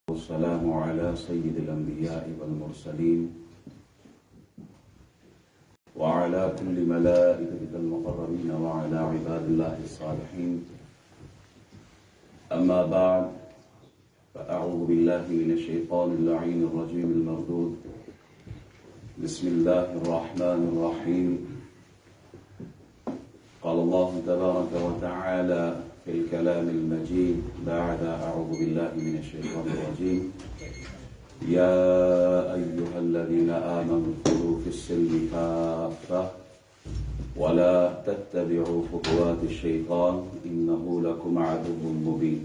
والسلام على سيد الأنبياء والمرسلين وعلى كل ملائكة المقربين وعلى عباد الله الصالحين. أما بعد، فأعوذ بالله من الشيطان اللعين الرجيم المردود. بسم الله الرحمن الرحيم. قال الله تبارك وتعالى في الكلام المجيد بعد أعوذ بالله من الشيطان الرجيم: يا أيها الذين آمنوا ادخلوا في السلم كافة ولا تتبعوا خطوات الشيطان إنه لكم عدو مبين.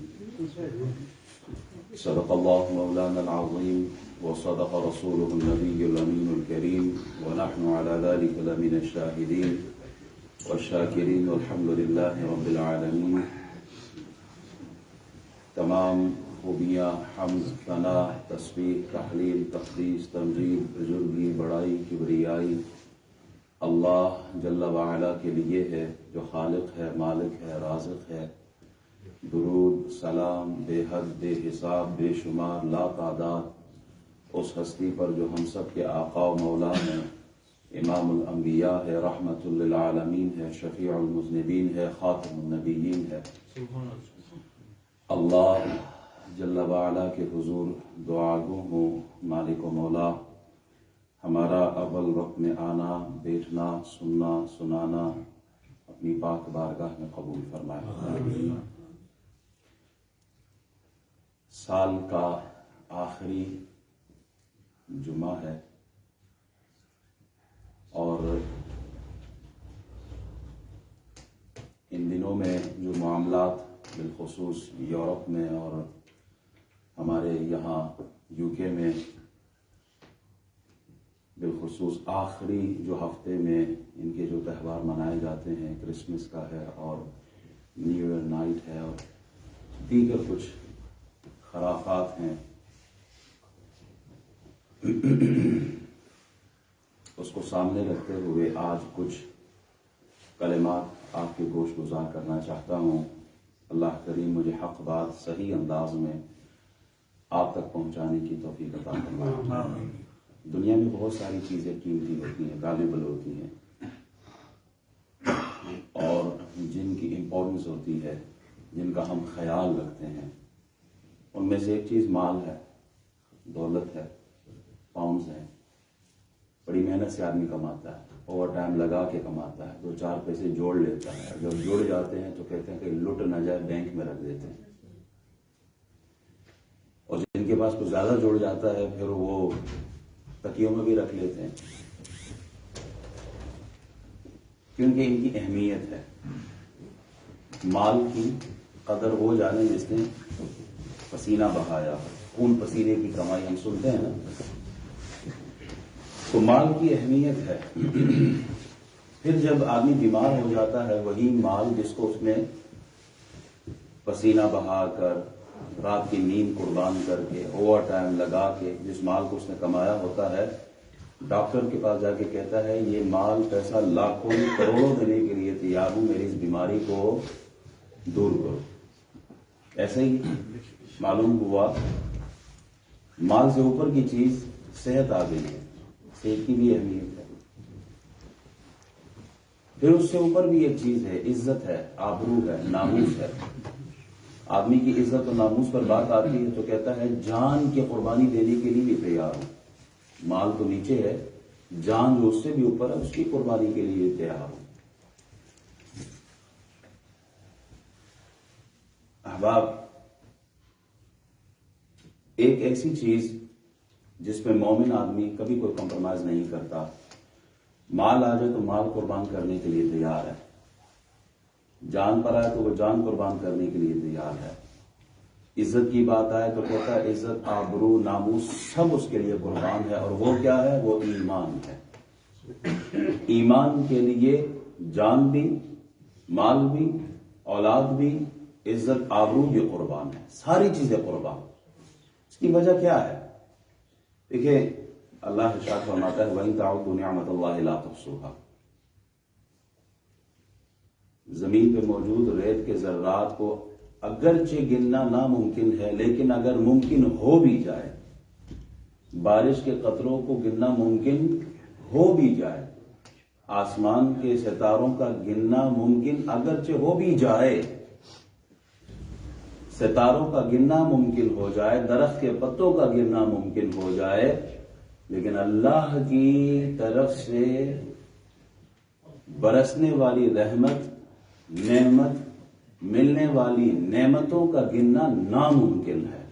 صدق الله مولانا العظيم وصدق رسوله النبي الأمين الكريم، ونحن على ذلك لمن الشاهدين والشاکرین والحمد للہ رب العالمین. تمام خوبیاں، حمد، ثنا، تسبیح، تحلیل، تقدیس، تمجید، بزرگی، بڑائی، کبریائی اللہ جل وعلا کے لیے ہے، جو خالق ہے، مالک ہے، رازق ہے. درود سلام بے حد، بے حساب، بے شمار، لا تعداد اس ہستی پر جو ہم سب کے آقا و مولا ہیں، امام الانبیاء ہے، رحمت للعالمین ہے، شفیع المذنبین ہے، خاتم النبیین ہے. اللہ جل وعلا کے حضور دعا گو ہوں، مالک و مولا ہمارا اول وقت میں آنا، بیٹھنا، سننا، سنانا اپنی پاک بارگاہ میں قبول فرمائے. سال کا آخری جمعہ ہے اور ان دنوں میں جو معاملات بالخصوص یورپ میں اور ہمارے یہاں یو کے میں بالخصوص آخری جو ہفتے میں ان کے جو تہوار منائے جاتے ہیں، کرسمس کا ہے اور نیو ایئر نائٹ ہے اور دیگر کچھ خرافات ہیں، اس کو سامنے رکھتے ہوئے آج کچھ کلمات آپ کے گوش گزار کرنا چاہتا ہوں. اللہ کریم مجھے حق بات صحیح انداز میں آپ تک پہنچانے کی توفیق عطا فرمائے. دنیا میں بہت ساری چیزیں قیمتی ہوتی ہیں، ویلیبل ہوتی ہیں اور جن کی امپورٹنس ہوتی ہے، جن کا ہم خیال رکھتے ہیں. ان میں سے ایک چیز مال ہے، دولت ہے، پاؤنڈز ہیں. بڑی محنت سے آدمی کماتا ہے، اوور ٹائم لگا کے کماتا ہے، 2-4 پیسے جوڑ لیتا ہے. جب جڑ جاتے ہیں تو کہتے ہیں کہ لٹ نہ جائے، بینک میں رکھ دیتے ہیں. اور جن کے پاس کچھ زیادہ جڑ جاتا ہے پھر وہ تکیوں میں بھی رکھ لیتے ہیں، کیونکہ ان کی اہمیت ہے. مال کی قدر وہ جانے جس نے پسینہ بہایا، خون پسینے کی کمائی ہم سنتے ہیں نا، تو مال کی اہمیت ہے. پھر جب آدمی بیمار ہو جاتا ہے، وہی مال جس کو اس نے پسینہ بہا کر، رات کی نیند قربان کر کے، اوور ٹائم لگا کے جس مال کو اس نے کمایا ہوتا ہے، ڈاکٹر کے پاس جا کے کہتا ہے یہ مال پیسہ لاکھوں کروڑوں دینے کے لیے تیار ہوں، میری اس بیماری کو دور کرو. ایسے ہی معلوم ہوا مال سے اوپر کی چیز صحت آ گئی ہے، صحت کی بھی اہمیت ہے. پھر اس سے اوپر بھی ایک چیز ہے، عزت ہے، آبرو ہے، ناموس ہے. آدمی کی عزت و ناموس پر بات آتی ہے تو کہتا ہے جان کی قربانی دینے کے لیے بھی تیار ہوں. مال تو نیچے ہے، جان جو اس سے بھی اوپر ہے اس کی قربانی کے لیے تیار ہوں. احباب، ایک ایسی چیز جس میں مومن آدمی کبھی کوئی کمپرومائز نہیں کرتا. مال آ جائے تو مال قربان کرنے کے لیے تیار ہے، جان پر آئے تو وہ جان قربان کرنے کے لیے تیار ہے. عزت کی بات آئے تو کہتا ہے عزت، آبرو، ناموس سب اس کے لیے قربان ہے. اور وہ کیا ہے؟ وہ ایمان ہے. ایمان کے لیے جان بھی، مال بھی، اولاد بھی، عزت، آبرو یہ قربان ہے. ساری چیزیں قربان. اس کی وجہ کیا ہے؟ دیکھیں، اللہ ارشاد فرماتا ہے وَإِن تَعُدُّوا نِعْمَتَ اللَّهِ لَا تُحْصُوهَا. زمین پہ موجود ریت کے ذرات کو اگرچہ گننا ناممکن ہے، لیکن اگر ممکن ہو بھی جائے، بارش کے قطروں کو گننا ممکن ہو بھی جائے، آسمان کے ستاروں کا گننا ممکن اگرچہ ہو بھی جائے، ستاروں کا گننا ممکن ہو جائے، درخت کے پتوں کا گننا ممکن ہو جائے، لیکن اللہ کی طرف سے برسنے والی رحمت، نعمت، ملنے والی نعمتوں کا گننا ناممکن ہے۔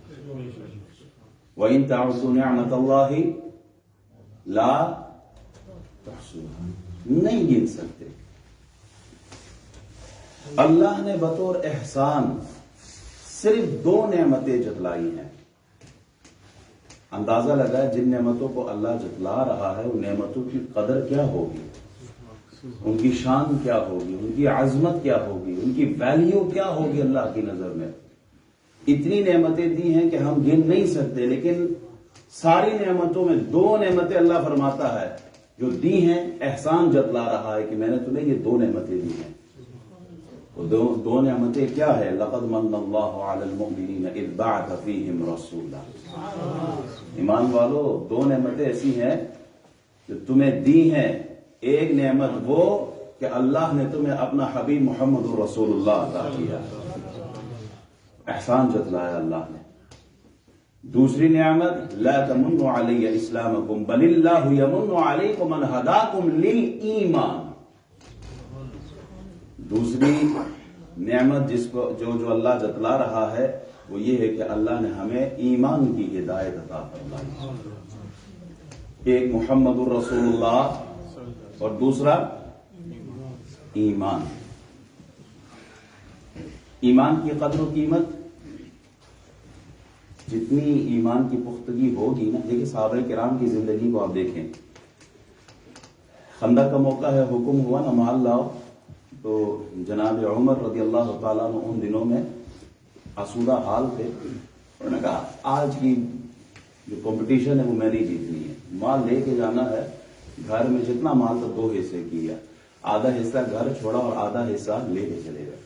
وَإِن تَعُدُّوا نِعْمَتَ اللَّهِ لَا تُحْصُوهَا، نہیں گن سکتے۔ اللہ نے بطور احسان صرف 2 نعمتیں جتلائی ہیں۔ اندازہ لگا جن نعمتوں کو اللہ جتلا رہا ہے ان نعمتوں کی قدر کیا ہوگی، ان کی شان کیا ہوگی، ان کی عظمت کیا ہوگی، ان کی ویلیو کیا ہوگی اللہ کی نظر میں۔ اتنی نعمتیں دی ہیں کہ ہم گن نہیں سکتے، لیکن ساری نعمتوں میں 2 نعمتیں اللہ فرماتا ہے جو دی ہیں، احسان جتلا رہا ہے کہ میں نے تمہیں یہ 2 نعمتیں دی ہیں۔ وہ 2 نعمتیں کیا ہے؟ لَقَدْ مَنَّ اللَّهُ عَلَى الْمُؤْمِنِينَ إِذْ بَعَثَ فِيهِمْ رَسُولًا۔ ایمان والو، 2 نعمتیں ایسی ہیں جو تمہیں دی ہیں۔ ایک نعمت وہ کہ اللہ نے تمہیں اپنا حبیب محمد رسول اللہ عطا کیا، احسان جتلایا اللہ نے۔ دوسری نعمت لا تمنوا علی اسلامکم بل اللہ یمن علیکم ان ہداکم للایمان۔ دوسری نعمت جو اللہ جتلا رہا ہے وہ یہ ہے کہ اللہ نے ہمیں ایمان کی ہدایت عطا فرمائی۔ ایک محمد الرسول اللہ اور دوسرا ایمان۔ ایمان کی قدر و قیمت جتنی ایمان کی پختگی ہوگی نا، دیکھیں صحابہ کرام کی زندگی کو آپ دیکھیں، خندق کا موقع ہے، حکم ہوا نا مال لاؤ، تو جناب عمر رضی اللہ تعالیٰ عنہ ان دنوں میں آسودہ حال تھے، انہوں نے کہا آج کی جو کمپٹیشن ہے وہ میں نہیں جیتنی ہے، مال لے کے جانا ہے، گھر میں جتنا مال تو 2 حصے کیا، آدھا حصہ گھر چھوڑا اور آدھا حصہ لے کے چلے گئے۔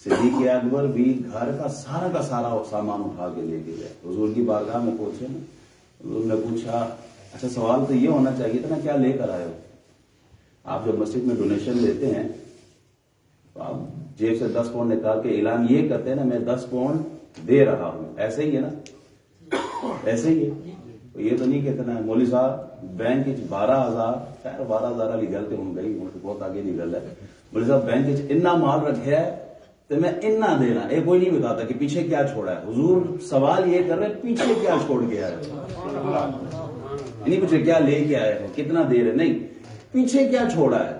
صدیق اکبر بھی گھر کا سارا سامان اٹھا کے لے کے گئے، حضور کی بارگاہ میں پہنچے نا، حضور نے پوچھا اچھا سوال تو یہ ہونا چاہیے تھا نا کیا لے کر آئے ہو؟ آپ جب مسجد میں ڈونیشن لیتے ہیں تو آپ جیب سے 10 پاؤنڈ نکال کے اعلان یہ کرتے ہیں نا میں 10 پاؤنڈ دے رہا ہوں، ایسے ہی ہے نا، ایسے ہی ہے۔ یہ تو نہیں کہتے نا مولوی صاحب بینک 12,000، خیر 12,000 والی گل تو ہوں گئی، بہت آگے نہیں گل ہے، مولوی صاحب بینک اتنا مال رکھے ہے تو میں اتنا دینا، یہ کوئی نہیں بتاتا کہ پیچھے کیا چھوڑا ہے۔ حضور سوال یہ کر رہے پیچھے کیا چھوڑ گیا ہے، نہیں پوچھے کیا لے کے آئے ہو، کتنا دے رہے، نہیں پیچھے کیا چھوڑا ہے۔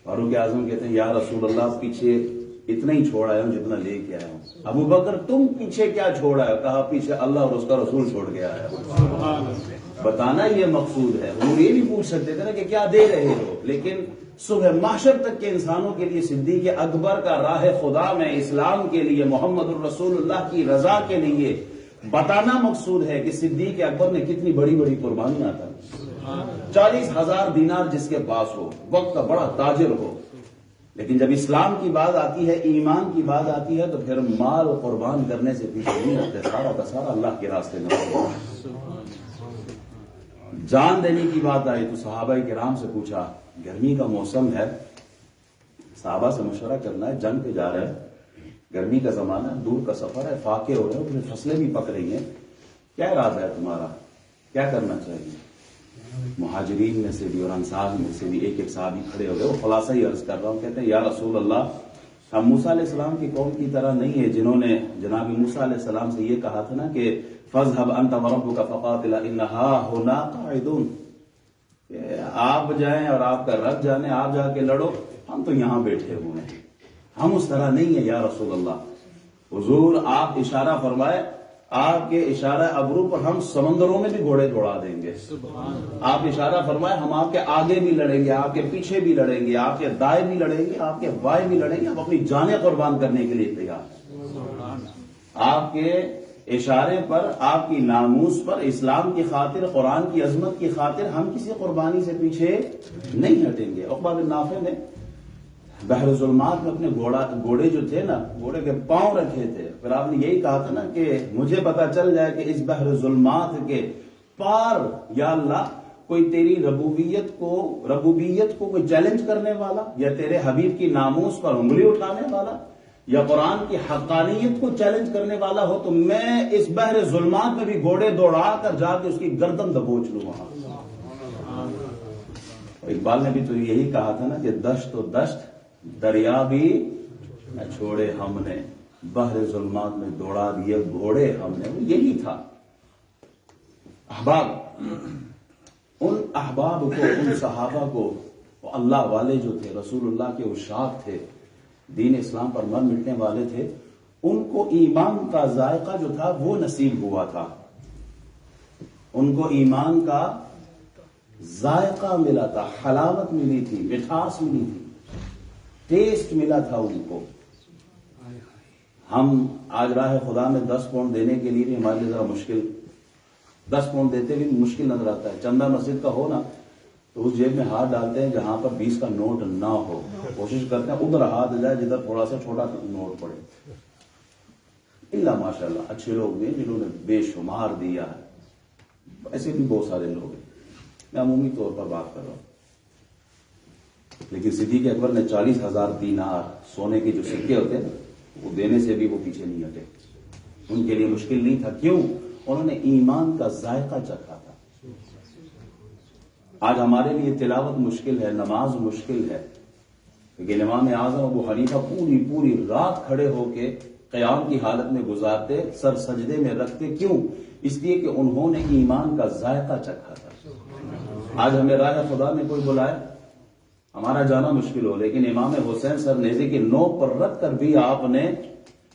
فاروق اعظم کہتے ہیں یا رسول اللہ پیچھے اتنا ہی چھوڑ آیا ہوں جتنا لے کے آیا ہوں۔ ابو بکر تم پیچھے کیا چھوڑا ہے؟ کہا پیچھے اللہ اور اس کا رسول چھوڑ گیا ہے۔ بتانا یہ مقصود ہے، حضور یہ بھی پوچھ سکتے تھے نا کہ کیا دے رہے ہو، لیکن صبح محشر تک کے انسانوں کے لیے صدیق اکبر کا راہ خدا میں اسلام کے لیے، محمد الرسول اللہ کی رضا کے لیے بتانا مقصود ہے کہ صدیق اکبر نے کتنی بڑی بڑی قربانیاں تھا۔ 40,000 دینار جس کے پاس ہو، وقت کا بڑا تاجر ہو، لیکن جب اسلام کی بات آتی ہے، ایمان کی بات آتی ہے، تو پھر مال قربان کرنے سے پیچھے نہیں ہٹتے، سارا کا سارا اللہ کے راستے میں جان دینے کی بات آئی تو صحابہ کرام سے پوچھا، گرمی کا موسم ہے، صحابہ سے مشورہ کرنا ہے، جنگ پہ جا رہے ہیں، گرمی کا زمانہ ہے، دور کا سفر ہے، فاقے ہو رہے ہیں، پھر فصلیں بھی پک رہی ہیں، کیا ارادہ ہے تمہارا، کیا کرنا چاہیے؟ مہاجرین میں سے بھی اور انصار میں سے بھی ایک ایک صحابی کھڑے ہو گئے، وہ خلاصہ ہی عرض کر رہا ہوں، کہتے ہیں یا رسول اللہ ہم موسیٰ علیہ السلام کی قوم کی طرح نہیں ہے جنہوں نے جناب موسیٰ علیہ السلام سے یہ کہا تھا نا کہ فَاذْهَبْ أَنْتَ وَرَبُّكَ فَقَاتِلَا إِنَّ هَاهُنَا قَاعِدُونَ، آپ جائیں اور آپ کا رب جانے، آپ جا کے لڑو، ہم تو یہاں بیٹھے ہوئے ہیں، ہم اس طرح نہیں ہیں یا رسول اللہ۔ حضور آپ اشارہ فرمائے، آپ کے اشارہ ابرو پر ہم سمندروں میں بھی گھوڑے دوڑا دیں گے۔ آپ اشارہ فرمائے ہم آپ کے آگے بھی لڑیں گے، آپ کے پیچھے بھی لڑیں گے، آپ کے دائیں بھی لڑیں گے، آپ کے بائیں بھی لڑیں گے، ہم اپنی جانیں قربان کرنے کے لیے تیار ہیں۔ آپ کے اشارے پر، آپ کی ناموس پر، اسلام کی خاطر، قرآن کی عظمت کی خاطر ہم کسی قربانی سے پیچھے نہیں ہٹیں گے۔ عقبہ بن نافع نے بحر ظلمات میں اپنے گھوڑے جو تھے نا، گھوڑے کے پاؤں رکھے تھے. پھر آپ نے یہی کہا تھا نا کہ مجھے پتا چل جائے کہ اس بحر ظلمات کے پار یا اللہ کوئی تیری ربوبیت کو کوئی چیلنج کرنے والا، یا تیرے حبیب کی ناموس پر انگلی اٹھانے والا، یا قرآن کی حقانیت کو چیلنج کرنے والا ہو تو میں اس بحر ظلمات میں بھی گھوڑے دوڑا کر جا کے اس کی گردن دبوچ لوں وہاں. اقبال نے بھی تو یہی کہا تھا نا کہ دشت و دشت دریا بھی نہ چھوڑے ہم نے، بحر ظلمات میں دوڑا دیے گھوڑے ہم نے. وہ یہی تھا. احباب، ان احباب کو، ان صحابہ کو، وہ اللہ والے جو تھے، رسول اللہ کے عشاق تھے، دین اسلام پر مر مٹنے والے تھے، ان کو ایمان کا ذائقہ جو تھا وہ نصیب ہوا تھا. ان کو ایمان کا ذائقہ ملا تھا، حلاوت ملی تھی، مٹھاس ملی تھی، ٹیسٹ ملا تھا ان کو. ہم آج راہ خدا میں 10 پاؤنڈ دینے کے لیے بھی ہمارے لیے ذرا مشکل، 10 پاؤنڈ دیتے بھی مشکل نظر آتا ہے. چندہ مسجد کا ہو نا تو اس جیب میں ہاتھ ڈالتے ہیں جہاں پر 20 کا نوٹ نہ ہو، کوشش کرتے ہیں ادھر ہاتھ جائے جدھر تھوڑا سا چھوٹا نوٹ پڑے. اللہ ماشاءاللہ اچھے لوگ ہیں جنہوں نے بے شمار دیا ہے، ایسے بھی بہت سارے لوگ ہیں، میں عمومی طور پر بات کر رہا ہوں. لیکن صدیق اکبر نے 40,000 دینار سونے کے جو سکے ہوتے ہیں وہ دینے سے بھی وہ پیچھے نہیں ہٹے. ان کے لیے مشکل نہیں تھا. کیوں؟ انہوں نے ایمان کا ذائقہ چکھا تھا. آج ہمارے لیے تلاوت مشکل ہے، نماز مشکل ہے، لیکن امام اعظم ابو حنیفہ پوری رات کھڑے ہو کے قیام کی حالت میں گزارتے، سر سجدے میں رکھتے. کیوں؟ اس لیے کہ انہوں نے ایمان کا ذائقہ چکھا تھا. آج ہمیں راہ خدا میں کوئی بلائے، ہمارا جانا مشکل ہو، لیکن امام حسین سر نیزے کی نوک پر رکھ کر بھی آپ نے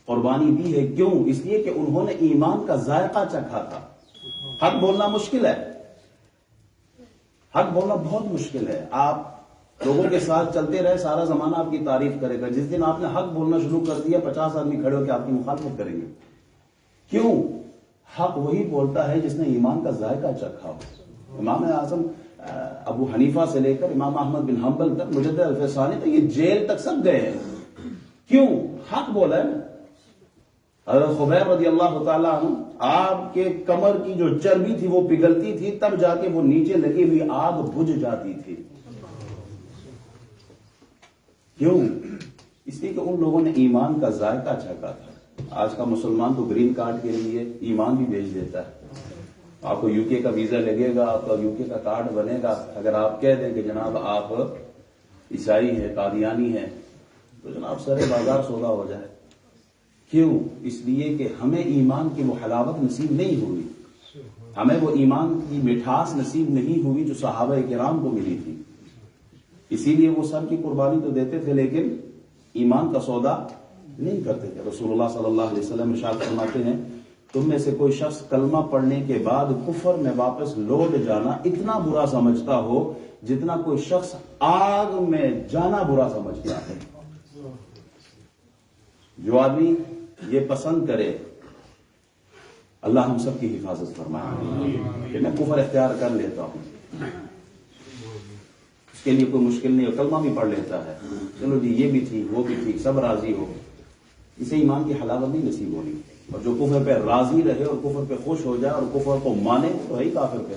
قربانی دی ہے. کیوں؟ اس لیے کہ انہوں نے ایمان کا ذائقہ چکھا تھا. حق بولنا مشکل ہے، حق بولنا بہت مشکل ہے. آپ لوگوں کے ساتھ چلتے رہے، سارا زمانہ آپ کی تعریف کرے گا. جس دن آپ نے حق بولنا شروع کر دیا 50 آدمی کھڑے ہو کے آپ کی مخالفت کریں گے. کیوں؟ حق وہی بولتا ہے جس نے ایمان کا ذائقہ چکھا ہو. امام اعظم ابو حنیفہ سے لے کر امام احمد بن حنبل تک، مجدد الفسانی تک، یہ جیل تک سب گئے ہیں. کیوں؟ حق بولا ہے نا. حضرت خبیب رضی اللہ تعالیٰ عنہ، آپ کے کمر کی جو چربی تھی وہ پگھلتی تھی، تب جا کے وہ نیچے لگی ہوئی آگ بجھ جاتی تھی. کیوں؟ اس لیے کہ ان لوگوں نے ایمان کا ذائقہ چکھا تھا. آج کا مسلمان تو گرین کارڈ کے لیے ایمان بھی بھیج دیتا ہے. آپ کو UK کا ویزا لگے گا، آپ کا UK کا کارڈ بنے گا. اگر آپ کہہ دیں کہ جناب آپ عیسائی ہیں، قادیانی ہیں، تو جناب سارے بازار سودا ہو جائے. کیوں؟ اس لیے کہ ہمیں ایمان کی وہ حلاوت نصیب نہیں ہوئی، ہمیں وہ ایمان کی مٹھاس نصیب نہیں ہوئی جو صحابہ کرام کو ملی تھی. اسی لیے وہ سب کی قربانی تو دیتے تھے لیکن ایمان کا سودا نہیں کرتے تھے. رسول اللہ صلی اللہ علیہ وسلم ارشاد فرماتے ہیں، تم میں سے کوئی شخص کلمہ پڑھنے کے بعد کفر میں واپس لوٹ جانا اتنا برا سمجھتا ہو جتنا کوئی شخص آگ میں جانا برا سمجھتا ہے. جو آدمی یہ پسند کرے، اللہ ہم سب کی حفاظت فرمائے کہ میں کفر اختیار کر لیتا ہوں، اس کے لیے کوئی مشکل نہیں ہو، کلمہ بھی پڑھ لیتا ہے، چلو جی یہ بھی ٹھیک وہ بھی ٹھیک، سب راضی ہو، اسے ایمان کی حلاوت نہیں نصیب ہونی. اور جو کفر پہ راضی رہے اور کفر پہ خوش ہو جائے اور کفر کو مانے تو ہے ہی کافر پہ.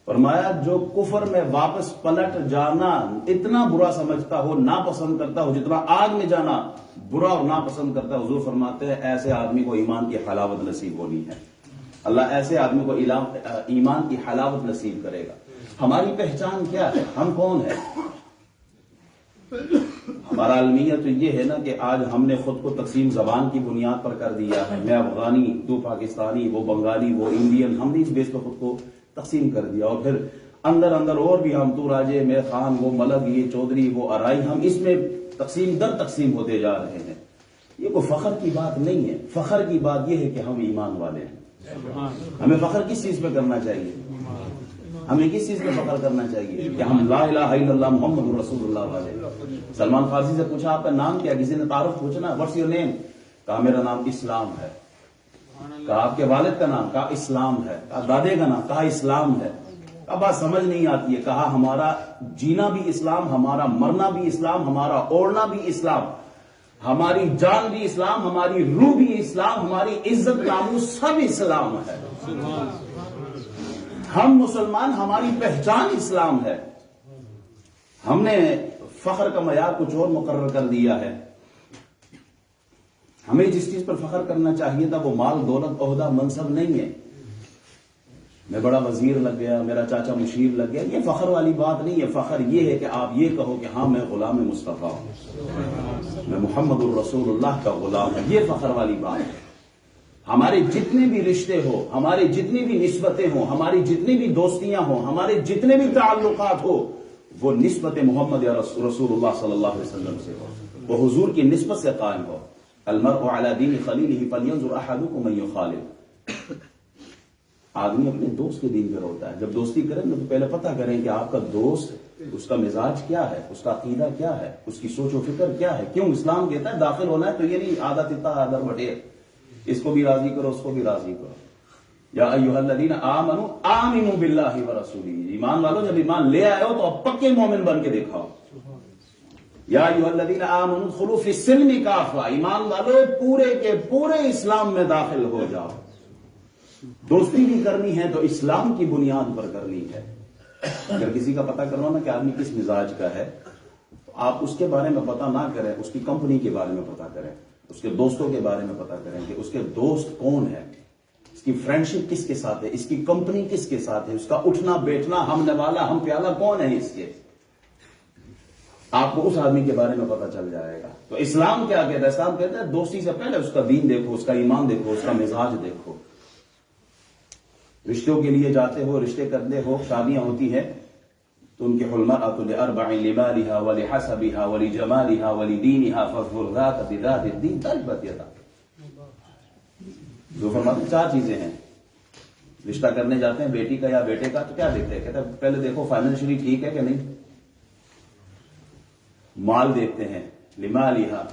فرمایا جو کفر میں واپس پلٹ جانا اتنا برا سمجھتا ہو، ناپسند کرتا ہو جتنا آگ میں جانا برا اور ناپسند کرتا ہے، حضور فرماتے ہیں ایسے آدمی کو ایمان کی حلاوت نصیب ہونی ہے. اللہ ایسے آدمی کو ایمان کی حلاوت نصیب کرے گا. ہماری پہچان کیا ہے؟ ہم کون ہیں؟ ہمارا المیہ تو یہ ہے نا کہ آج ہم نے خود کو تقسیم زبان کی بنیاد پر کر دیا ہے. میں افغانی، تو پاکستانی، وہ بنگالی، وہ انڈین، ہم نے اس بیس پر خود کو تقسیم کر دیا. اور پھر اندر اور بھی ہم، تو راجے، میں خان، وہ ملک، یہ چودھری، وہ ارائی، ہم اس میں تقسیم در تقسیم ہوتے جا رہے ہیں. یہ کوئی فخر کی بات نہیں ہے. فخر کی بات یہ ہے کہ ہم ایمان والے ہیں. ہمیں فخر کس چیز پہ کرنا چاہیے؟ ہمیں کس چیز پہ فخر کرنا چاہیے؟ کہ ہم لا الہ الا اللہ محمد رسول اللہ والے. سلمان فارسی سے پوچھا آپ کا نام کیا؟ کسی نے تعارف پوچھنا، واٹس یور نیم؟ کہا میرا نام اسلام ہے. کہا آپ کے والد کا نام؟ کہا اسلام ہے. کہا دادے کا نام؟ کہا اسلام ہے. اب بات سمجھ نہیں آتی ہے. کہا ہمارا جینا بھی اسلام، ہمارا مرنا بھی اسلام، ہمارا اوڑھنا بھی اسلام، ہماری جان بھی اسلام، ہماری روح بھی اسلام، ہماری عزت ناموس سب اسلام ہے. ہم مسلمان، ہماری پہچان اسلام ہے. ہم نے فخر کا معیار کچھ اور مقرر کر دیا ہے. ہمیں جس چیز پر فخر کرنا چاہیے تھا وہ مال، دولت، عہدہ، منصب نہیں ہے. میں بڑا وزیر لگ گیا، میرا چاچا مشیر لگ گیا، یہ فخر والی بات نہیں ہے. فخر یہ ہے کہ آپ یہ کہو کہ ہاں میں غلام مصطفیٰ ہوں، میں محمد الرسول اللہ کا غلام ہوں. یہ فخر والی بات ہے. ہمارے جتنے بھی رشتے ہو، ہمارے جتنی بھی نسبتیں ہوں، ہماری جتنی بھی دوستیاں ہوں، ہمارے جتنے بھی تعلقات ہو، وہ نسبت محمد یا رسول اللہ صلی اللہ علیہ وسلم سے ہو، وہ حضور کی نسبت سے قائم ہو. المرء علی دین خلیلہ فلینظر احدکم من یخالل. آدمی اپنے دوست کے دین پر ہوتا ہے. جب دوستی کریں تو پہلے پتہ کریں کہ آپ کا دوست، اس کا مزاج کیا ہے، اس کا عقیدہ کیا ہے، اس کی سوچ و فکر کیا ہے. کیوں اسلام کہتا ہے داخل ہونا ہے تو یہ نہیں آدھا تتا آدھا بٹیر، اس کو بھی راضی کرو، اس کو بھی راضی کرو. یا ایھا الذین آمنوا آمنوا باللہ ورسولہ. ایمان والو جب ایمان لے آئے ہو تو اب پکے مومن بن کے دکھاؤ. یا ایھا الذین آمنوا ادخلوا فی السلم کافہ. ایمان والو پورے کے پورے اسلام میں داخل ہو جاؤ. دوستی بھی کرنی ہے تو اسلام کی بنیاد پر کرنی ہے. اگر کسی کا پتہ کروانا کہ آدمی کس مزاج کا ہے تو آپ اس کے بارے میں پتہ نہ کریں، اس کی کمپنی کے بارے میں پتہ کریں، اس کے دوستوں کے بارے میں پتہ کریں کہ اس کے دوست کون ہے، اس کی فرینڈشپ کس کے ساتھ ہے، اس کی کمپنی کس کے ساتھ ہے، اس کا اٹھنا بیٹھنا، ہم نوالا ہم پیالہ کون ہے اس کے. آپ کو اس آدمی کے بارے میں پتہ چل جائے گا. تو اسلام کیا کہتا ہے؟ اسلام کہتا ہے دوستی سے پہلے اس کا دین دیکھو، اس کا ایمان دیکھو، اس کا مزاج دیکھو. رشتوں کے لیے جاتے ہو، رشتے کرتے ہو، شادیاں ہوتی ہیں تو ان کے المرأۃ لأربع لمالها ولحسبها ولجمالها ولدينها فاظفر ذات بذات الدين تربت يدا. جو فرماتے ہیں 4 چیزیں ہیں. رشتہ کرنے جاتے ہیں بیٹی کا یا بیٹے کا تو کیا دیکھتے ہیں؟ کہتے ہیں پہلے دیکھو فائنینشلی ٹھیک ہے کہ نہیں. مال دیکھتے ہیں، لمالها.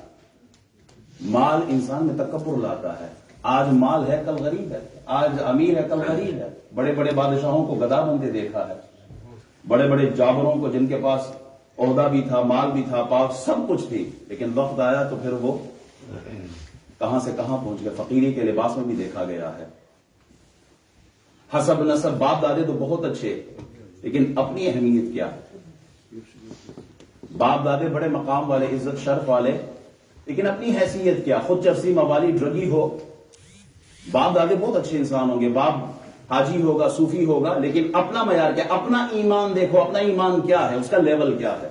مال انسان میں تکبر لاتا ہے. آج مال ہے کل غریب ہے، آج امیر ہے کل غریب ہے. بڑے بڑے بادشاہوں کو گدا بندے دیکھا ہے، بڑے بڑے جابروں کو جن کے پاس عہدہ بھی تھا، مال بھی تھا، پاک سب کچھ تھی، لیکن وقت آیا تو پھر وہ کہاں سے کہاں پہنچ گئے. فقیری کے لباس میں بھی دیکھا گیا ہے. حسب نسب، باپ دادے تو بہت اچھے، لیکن اپنی اہمیت کیا. باپ دادے بڑے مقام والے، عزت شرف والے، لیکن اپنی حیثیت کیا. خود چفسی موالی ڈرگی ہو، باپ دادے بہت اچھے انسان ہوں گے، باپ حاجی ہوگا، صوفی ہوگا، لیکن اپنا معیار کیا؟ اپنا ایمان دیکھو، اپنا ایمان کیا ہے، اس کا لیول کیا ہے.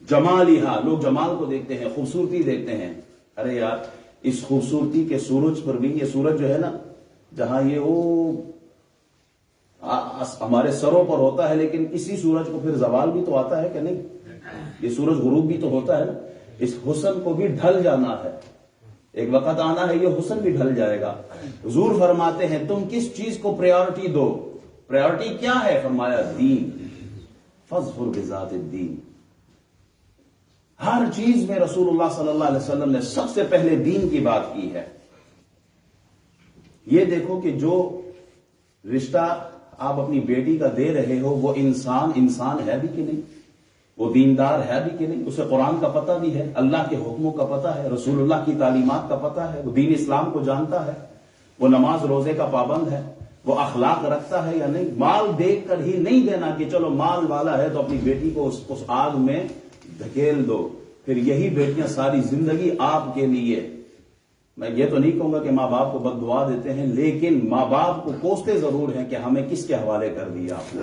جمالہا، لوگ جمال کو دیکھتے ہیں، خوبصورتی دیکھتے ہیں. ارے یار اس خوبصورتی کے سورج پر بھی، یہ سورج جو ہے نا جہاں یہ وہ ہمارے سروں پر ہوتا ہے، لیکن اسی سورج کو پھر زوال بھی تو آتا ہے کہ نہیں. یہ سورج غروب بھی تو ہوتا ہے نا. اس حسن کو بھی ڈھل جانا ہے، ایک وقت آنا ہے یہ حسن بھی ڈھل جائے گا. حضور فرماتے ہیں تم کس چیز کو پریورٹی دو. پریورٹی کیا ہے؟ فرمایا دین. فاظفر بذات الدین. ہر چیز میں رسول اللہ صلی اللہ علیہ وسلم نے سب سے پہلے دین کی بات کی ہے. یہ دیکھو کہ جو رشتہ آپ اپنی بیٹی کا دے رہے ہو وہ انسان ہے بھی کہ نہیں، وہ دیندار ہے بھی کہ نہیں، اسے قرآن کا پتہ بھی ہے، اللہ کے حکموں کا پتہ ہے، رسول اللہ کی تعلیمات کا پتہ ہے، وہ دین اسلام کو جانتا ہے، وہ نماز روزے کا پابند ہے، وہ اخلاق رکھتا ہے یا نہیں. مال دیکھ کر ہی نہیں دینا کہ چلو مال والا ہے تو اپنی بیٹی کو اس آگ میں دھکیل دو، پھر یہی بیٹیاں ساری زندگی آپ کے لیے. میں یہ تو نہیں کہوں گا کہ ماں باپ کو بد دعا دیتے ہیں، لیکن ماں باپ کو کوستے ضرور ہیں کہ ہمیں کس کے حوالے کر دیا آپ نے.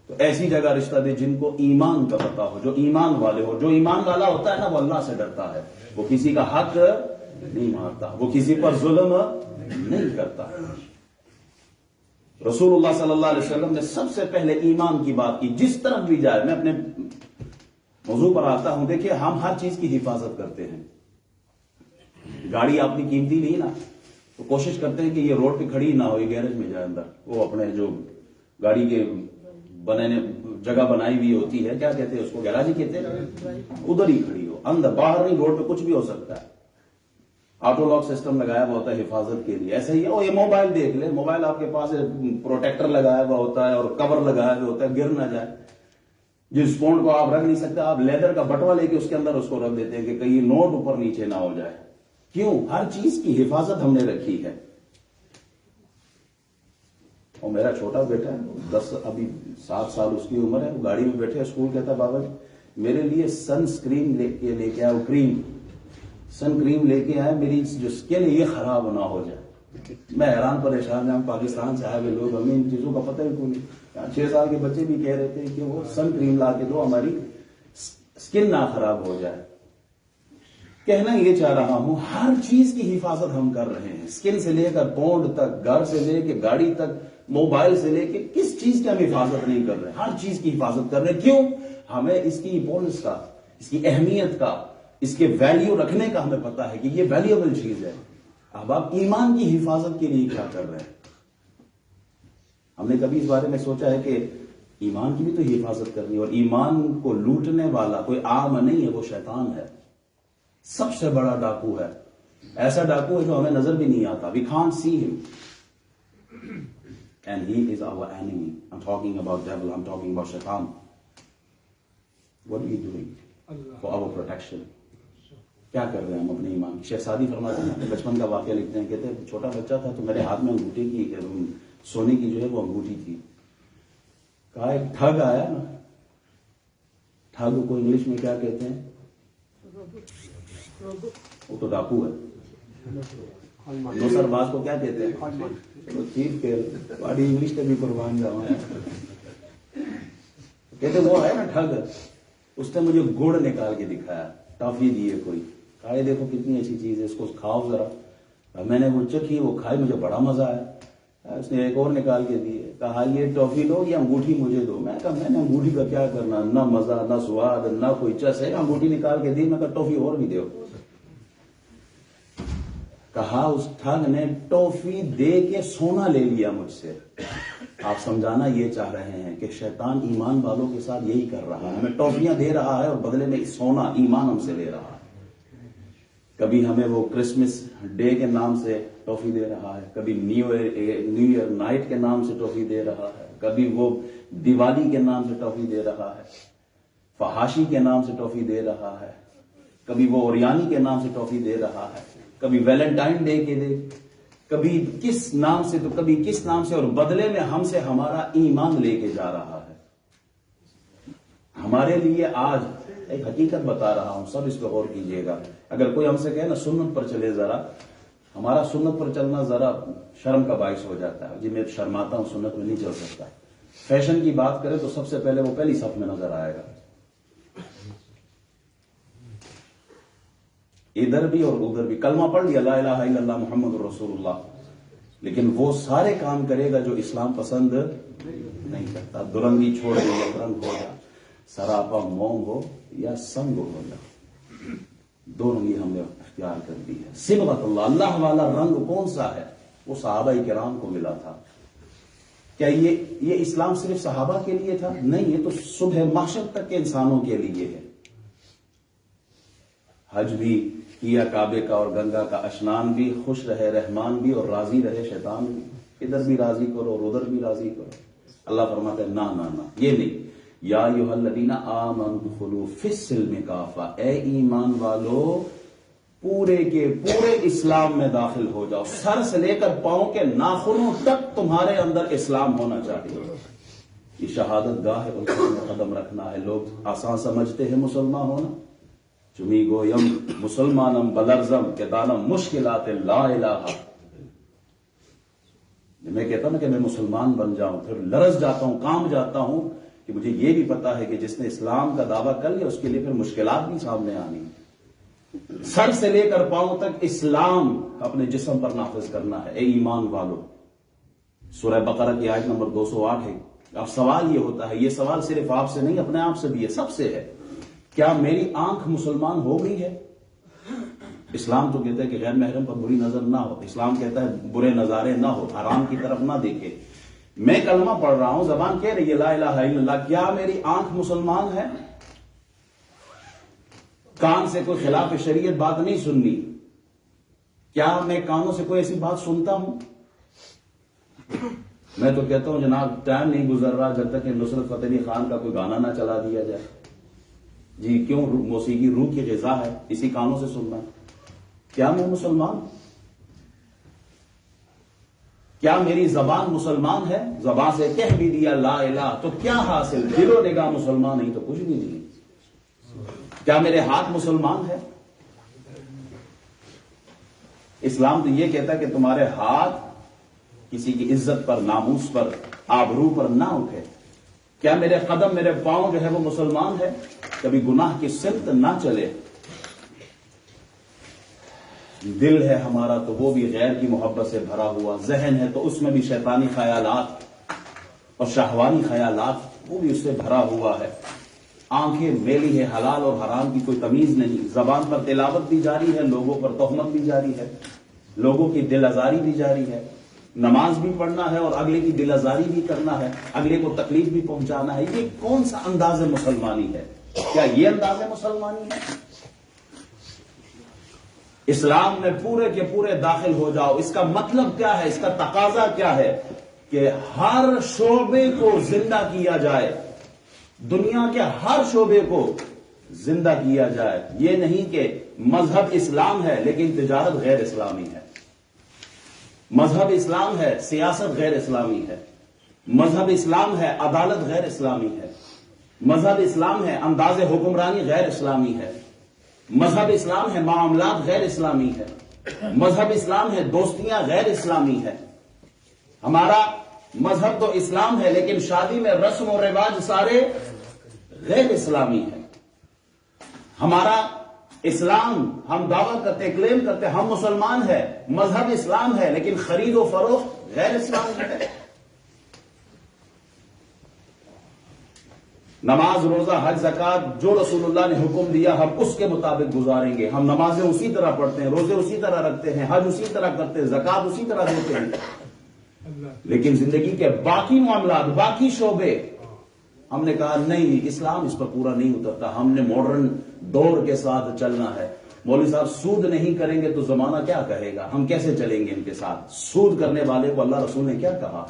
تو ایسی جگہ رشتہ دے جن کو ایمان کا پتہ ہو، جو ایمان والے ہو. جو ایمان والا ہوتا ہے نا وہ اللہ سے ڈرتا ہے، وہ کسی کا حق نہیں مارتا، وہ کسی پر ظلم نہیں کرتا. رسول اللہ صلی اللہ علیہ وسلم نے سب سے پہلے ایمان کی بات کی. جس طرف بھی جائے، میں اپنے موضوع پر آتا ہوں. دیکھیے ہم ہر چیز کی حفاظت کرتے ہیں. گاڑی اپنی قیمتی نہیں نا، تو کوشش کرتے ہیں کہ یہ روڈ پہ کھڑی نہ ہو، یہ گیرج میں جائے اندر. وہ اپنے جو گاڑی کے بنانے جگہ بنائی ہوئی ہوتی ہے، کیا کہتے ہیں اس کو، گیراج ہی کہتے ہیں، ادھر ہی کھڑی ہو، اندر باہر نہیں. روڈ پہ کچھ بھی ہو سکتا ہے. آٹو لاک سسٹم لگایا ہوا ہوتا ہے حفاظت کے لیے. ایسا ہی ہے. یہ موبائل دیکھ لے, موبائل آپ کے پاس پروٹیکٹر لگایا ہوا ہوتا ہے اور کور لگایا ہوا ہوتا ہے, گر نہ جائے. جس فون کو آپ رکھ نہیں سکتے, آپ لیدر کا بٹوا لے کے اس کے اندر اس کو رکھ دیتے ہیں کہ کہیں نوٹ اوپر نیچے نہ ہو جائے. کیوں؟ ہر چیز کی حفاظت ہم نے رکھی ہے. اور میرا چھوٹا بیٹا ہے, 7 سال اس کی عمر ہے, وہ گاڑی میں بیٹھے اسکول, کہتا بابا میرے لیے سن اسکرین لے کے آیا, سن کریم لے کے آئے, میری جو اسکن ہے یہ خراب نہ ہو جائے. میں حیران پریشان ہے, ہم پاکستان سے آئے ہوئے لوگ, ہمیں ان چیزوں کا پتہ ہی کوئی نہیں. 6 سال کے بچے بھی کہہ رہے تھے کہ وہ سن کریم لا کے دو, ہماری اسکن نہ خراب ہو جائے. کہنا یہ چاہ رہا ہوں, ہر چیز کی حفاظت ہم کر رہے ہیں, اسکن سے لے کر پونڈ تک, گھر سے لے کے گاڑی تک, موبائل سے لے کے, کس چیز کی ہم حفاظت نہیں کر رہے؟ ہر چیز کی حفاظت کر رہے ہیں. کیوں؟ ہمیں اس کی امپورٹنس کا, اس کی اہمیت کا, اس کے ویلیو رکھنے کا ہمیں پتا ہے کہ یہ ویلیوبل چیز ہے. اب آپ ایمان کی حفاظت کے لیے کیا کر رہے ہیں؟ ہم نے کبھی اس بارے میں سوچا ہے کہ ایمان کی بھی تو حفاظت کرنی ہے, اور ایمان کو لوٹنے والا کوئی عام نہیں ہے, وہ شیطان ہے. سب سے بڑا ڈاکو ہے, ایسا ڈاکو ہے جو ہمیں نظر بھی نہیں آتا. We can't see him. And he is our enemy. I'm talking about devil, I'm talking about shaitan. What are we doing for our protection? کیا کر رہے ہیں ہم اپنے ایمان کی؟ شیخ سعدی فرماتے ہیں, بچپن کا واقعہ لکھتے ہیں, کہتے ہیں چھوٹا بچہ تھا تو میرے ہاتھ میں انگوٹھی کی, سونے کی جو ہے وہ انگوٹھی تھی. کہا ایک ٹھگ آیا نا, ٹھگ کو انگلش میں کیا کہتے ہیں؟ وہ تو ڈاکو ہے. دوسر باز کو کیا کہتے ہیں؟ ٹھیک ہے, بڑی انگلش سے بھی قربان جاؤں. کہتے وہ ہے نا ٹھگ, اس نے مجھے گڑ نکال کے دکھایا, ٹافی دی ہے کوئی, کہا یہ دیکھو کتنی اچھی چیز ہے, اس کو کھاؤ ذرا. میں نے وہ چکھی, وہ کھائی, مجھے بڑا مزہ آیا. اس نے ایک اور نکال کے دی, کہا یہ ٹافی لو یا انگوٹھی مجھے دو. میں کہا میں نے انگوٹھی کا کیا کرنا, نہ مزہ نہ سواد نہ کوئی چس ہے. انگوٹھی نکال کے دی, میں کہا ٹافی اور بھی دو. کہا اس ٹھگ نے ٹافی دے کے سونا لے لیا مجھ سے. آپ سمجھانا یہ چاہ رہے ہیں کہ شیطان ایمان والوں کے ساتھ یہی کر رہا ہے, ہمیں ٹافیاں دے رہا ہے اور بدلے میں سونا, ایمان ہم سے لے رہا ہے. کبھی ہمیں وہ کرسمس ڈے کے نام سے ٹافی دے رہا ہے, کبھی نیو ایئر نائٹ کے نام سے ٹافی دے رہا ہے, کبھی وہ دیوالی کے نام سے ٹافی دے رہا ہے, فحاشی کے نام سے ٹافی دے رہا ہے, کبھی وہ اوریانی کے نام سے ٹافی دے رہا ہے, کبھی ویلنٹائن ڈے کے دے, کبھی کس نام سے تو کبھی کس نام سے, اور بدلے میں ہم سے ہمارا ایمان لے کے جا رہا ہے. ہمارے لیے آج ایک حقیقت بتا رہا ہوں, سب اس پہ غور کیجئے گا. اگر کوئی ہم سے کہے نا سنت پر چلے ذرا, ہمارا سنت پر چلنا ذرا شرم کا باعث ہو جاتا ہے. جی میں شرماتا ہوں, سنت میں نہیں چل سکتا. فیشن کی بات کرے تو سب سے پہلے وہ پہلی صف میں نظر آئے گا, ادھر بھی اور ادھر بھی. کلمہ پڑھ لیا لا الہ الا اللہ محمد رسول اللہ, لیکن وہ سارے کام کرے گا جو اسلام پسند نہیں کرتا. درنگی چھوڑ دے یا رنگ ہو جا, سراپا موم ہو یا سنگ ہو جا, دونوں ہی ہم نے اختیار کر دی ہے. صبغت اللہ, اللہ والا رنگ کون سا ہے؟ وہ صحابہ کرام کو ملا تھا. کیا یہ اسلام صرف صحابہ کے لیے تھا؟ نہیں, یہ تو صبح محشر تک کے انسانوں کے لیے ہے. حج بھی کیا کعبے کا اور گنگا کا اشنان بھی, خوش رہے رحمان بھی اور راضی رہے شیطان بھی. ادھر بھی راضی کرو اور ادھر بھی راضی کرو. اللہ فرماتا ہے نہ یہ نہیں. یا ایھا الذین آمنوا ادخلوا فی السلم کافہ, اے ایمان والو پورے کے پورے اسلام میں داخل ہو جاؤ. سر سے لے کر پاؤں کے ناخنوں تک تمہارے اندر اسلام ہونا چاہیے. یہ شہادت گاہ ہے, اس میں قدم رکھنا ہے. لوگ آسان سمجھتے ہیں مسلمان ہونا, چمی گویم مسلمانم بلرزم کہ دانم مشکلات لا الہ. میں کہتا ہوں کہ میں مسلمان بن جاؤں, پھر لرز جاتا ہوں, کام جاتا ہوں کہ مجھے یہ بھی پتا ہے کہ جس نے اسلام کا دعویٰ کر لیا اس کے لیے پھر مشکلات بھی سامنے آنی. سر سے لے کر پاؤں تک اسلام اپنے جسم پر نافذ کرنا ہے. اے ایمان والو, سورہ بقرہ کی آیت نمبر 208 ہے. اب سوال یہ ہوتا ہے, یہ سوال صرف آپ سے نہیں اپنے آپ سے بھی ہے, سب سے ہے, کیا میری آنکھ مسلمان ہو گئی ہے؟ اسلام تو کہتا ہے کہ غیر محرم پر بری نظر نہ ہو. اسلام کہتا ہے برے نظارے نہ ہو, حرام کی طرف نہ دیکھے. میں کلمہ پڑھ رہا ہوں, زبان کہہ رہی ہے لا الہ الا اللہ, کیا میری آنکھ مسلمان ہے؟ کان سے کوئی خلاف شریعت بات نہیں سننی, کیا میں کانوں سے کوئی ایسی بات سنتا ہوں؟ میں تو کہتا ہوں جناب ٹائم نہیں گزر رہا جب تک کہ نصرت فتح علی خان کا کوئی گانا نہ چلا دیا جائے. جی کیوں؟ موسیقی روح کی غذا ہے، اسی کانوں سے سننا. کیا میں مسلمان؟ کیا میری زبان مسلمان ہے؟ زبان سے کہہ بھی دیا لا الہ تو کیا حاصل؟ دل و نگاہ مسلمان نہیں تو کچھ بھی نہیں. کیا میرے ہاتھ مسلمان ہے؟ اسلام تو یہ کہتا ہے کہ تمہارے ہاتھ کسی کی عزت پر، ناموس پر، آبرو پر نہ اٹھے. کیا میرے قدم، میرے پاؤں جو ہے وہ مسلمان ہے؟ کبھی گناہ کی سمت نہ چلے. دل ہے ہمارا تو وہ بھی غیر کی محبت سے بھرا ہوا، ذہن ہے تو اس میں بھی شیطانی خیالات اور شہوانی خیالات، وہ بھی اس سے بھرا ہوا ہے. آنکھیں میلی ہے، حلال اور حرام کی کوئی تمیز نہیں. زبان پر تلاوت بھی جاری ہے، لوگوں پر تہمت بھی جاری ہے، لوگوں کی دل آزاری بھی جاری ہے. نماز بھی پڑھنا ہے اور اگلے کی دل آزاری بھی کرنا ہے، اگلے کو تکلیف بھی پہنچانا ہے. یہ کون سا انداز مسلمانی ہے؟ کیا یہ انداز مسلمانی ہے؟ اسلام میں پورے کے پورے داخل ہو جاؤ. اس کا مطلب کیا ہے؟ اس کا تقاضا کیا ہے؟ کہ ہر شعبے کو زندہ کیا جائے، دنیا کے ہر شعبے کو زندہ کیا جائے. یہ نہیں کہ مذہب اسلام ہے لیکن تجارت غیر اسلامی ہے، مذہب اسلام ہے سیاست غیر اسلامی ہے، مذہب اسلام ہے عدالت غیر اسلامی ہے، مذہب اسلام ہے انداز حکمرانی غیر اسلامی ہے، مذہب اسلام ہے معاملات غیر اسلامی ہے، مذہب اسلام ہے دوستیاں غیر اسلامی ہے. ہمارا مذہب تو اسلام ہے لیکن شادی میں رسم و رواج سارے غیر اسلامی ہے. ہمارا اسلام، ہم دعویٰ کرتے، کلیم کرتے ہم مسلمان ہیں، مذہب اسلام ہے لیکن خرید و فروخت غیر اسلامی ہے. نماز، روزہ، حج، زکات جو رسول اللہ نے حکم دیا ہم اس کے مطابق گزاریں گے. ہم نمازیں اسی طرح پڑھتے ہیں، روزے اسی طرح رکھتے ہیں، حج اسی طرح کرتے ہیں، زکات اسی طرح دیتے ہیں. لیکن زندگی کے باقی معاملات، باقی شعبے ہم نے کہا نہیں، اسلام اس پر پورا نہیں اترتا، ہم نے ماڈرن دور کے ساتھ چلنا ہے. مولوی صاحب سود نہیں کریں گے تو زمانہ کیا کہے گا؟ ہم کیسے چلیں گے ان کے ساتھ؟ سود کرنے والے کو اللہ رسول نے کیا کہا؟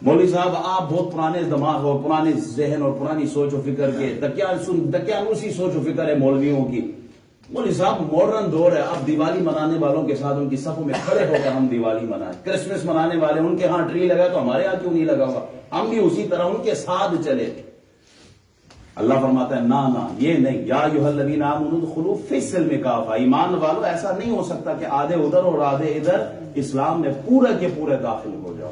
مولوی صاحب آپ بہت پرانے دماغ اور پرانے ذہن اور پرانی سوچ و فکر کے، دقیانوسی سوچ و فکر ہے مولویوں کی. مولوی صاحب ماڈرن دور ہے، اب دیوالی منانے والوں کے ساتھ ان کی صفوں میں کھڑے ہو کر ہم دیوالی منائیں. کرسمس منانے والے ان کے ہاں ٹری لگا تو ہمارے ہاں کیوں نہیں لگا ہوا؟ ہم بھی اسی طرح ان کے ساتھ چلے. اللہ فرماتا ہے نہ یہ نہیں. یا ایھا الذین آمنوا ادخلوا فی السلم کافہ. ایمان والو ایسا نہیں ہو سکتا کہ آدھے ادھر اور آدھے ادھر، اسلام میں پورے کے پورے داخل ہو جاؤ.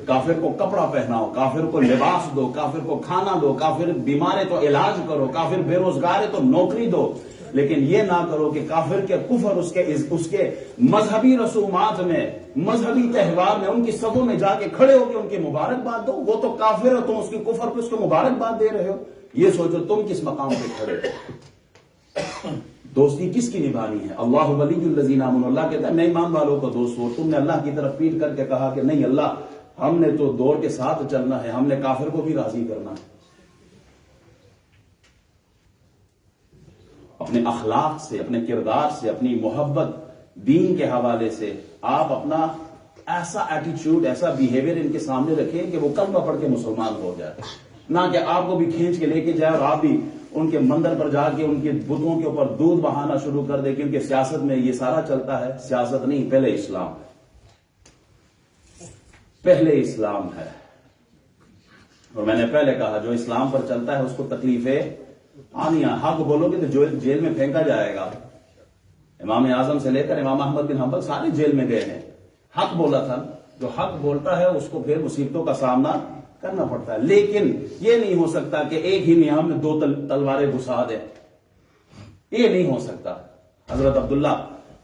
کافر کو کپڑا پہناؤ، کافر کو لباس دو، کافر کو کھانا دو، کافر بیمار ہے تو علاج کرو، کافر بے روزگار ہے تو نوکری دو. لیکن یہ نہ کرو کہ کافر کے کفر، اس کے مذہبی رسومات میں، مذہبی تہوار میں ان کی صفوں میں جا کے کھڑے ہو کے ان کی مبارکباد دو. وہ تو کافر ہے، تم اس کی کفر پہ اس کو مبارکباد دے رہے ہو. یہ سوچو تم کس مقام پہ کھڑے ہو. دوستی کس کی نبھانی ہے؟ اللہ ولی الذین آمنوا. اللہ کہتا ہے میں ایمان والوں کو دوست ہوں. تم نے اللہ کی طرف پیٹ کر کے کہا کہ نہیں اللہ، ہم نے تو دور کے ساتھ چلنا ہے، ہم نے کافر کو بھی راضی کرنا ہے. اپنے اخلاق سے، اپنے کردار سے، اپنی محبت دین کے حوالے سے آپ اپنا ایسا ایٹیچیوڈ، ایسا بیہیویئر ان کے سامنے رکھیں کہ وہ کلمہ پڑھ کے مسلمان ہو جائے. نہ کہ آپ کو بھی کھینچ کے لے کے جائے اور آپ بھی ان کے مندر پر جا کے ان کے بتوں کے اوپر دودھ بہانا شروع کر دے. کیونکہ سیاست میں یہ سارا چلتا ہے. سیاست نہیں، پہلے اسلام، پہلے اسلام ہے. اور میں نے پہلے کہا جو اسلام پر چلتا ہے اس کو تکلیفیں آنی. حق بولو گے تو جیل میں پھینکا جائے گا. امام اعظم سے لے کر امام احمد بن حنبل سارے جیل میں گئے ہیں. حق بولا تھا. جو حق بولتا ہے اس کو پھر مصیبتوں کا سامنا کرنا پڑتا ہے. لیکن یہ نہیں ہو سکتا کہ ایک ہی نیام میں دو تلواریں گھسا دیں. یہ نہیں ہو سکتا. حضرت عبداللہ